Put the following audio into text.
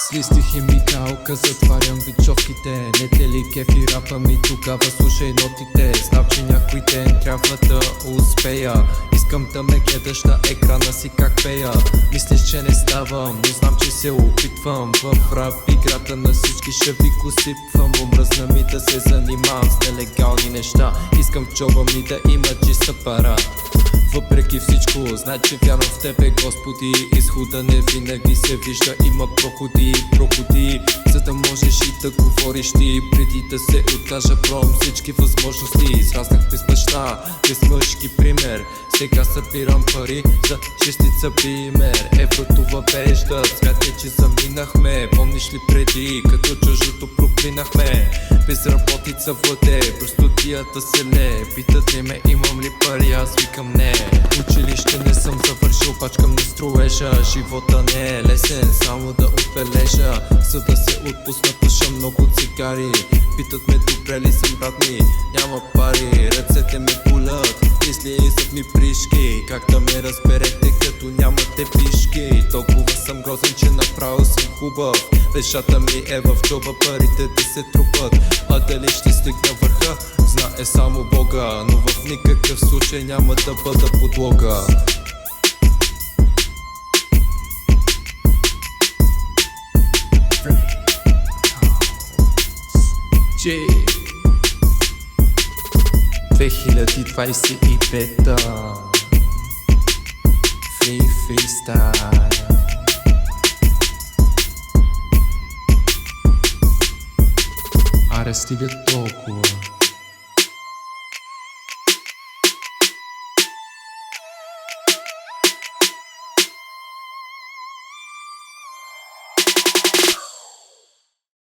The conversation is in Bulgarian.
Свисти химикалка, затварям бичовките. Не те ли кефи рапа ми, тогава слушай нотите. Знам, че някой ден трябва да успея. Искам да ме гледаш на екрана си как пея. Мислиш, че не ставам, но знам, че се опитвам. В рап играта на всички ще ви го сипвам. Омръзна ми да се занимавам с нелегални неща. Искам в джоба ми да има чиста пара. Въпреки всичко, знай, че вярвам в Тебе, Господи. Изхода не винаги се вижда, има проходи, за да можеш и да говориш ти. Преди да се откажа, пробвам всички възможности. Израснах без баща, без мъжки пример. Сега събирам пари за шестица бимер. Еврото въвежда, свят е, че заминахме. Помниш ли преди, като чужото проклинахме? Безработица въде, простотията се лее. Питат ли ме, имам ли пари, аз викам не. Училище не съм завършил, пачкам на строежа. Живота не е лесен, само да отбележа. За да се отпусна, пуша много цигари. Питат ме, добре ли съм, брат ми? Няма пари, ръцете ме болят, излизат ми пришки. Как да ме разберете, като нямате пишки? Толкова съм грозен, че направо съм хубав. Пешата ми е в джоба, парите да се трупат. А дали ще стигна върха, знае само Бога. Но в никакъв случай няма да бъда подлога. G 2025 Freestyle. Аре, стига толкова.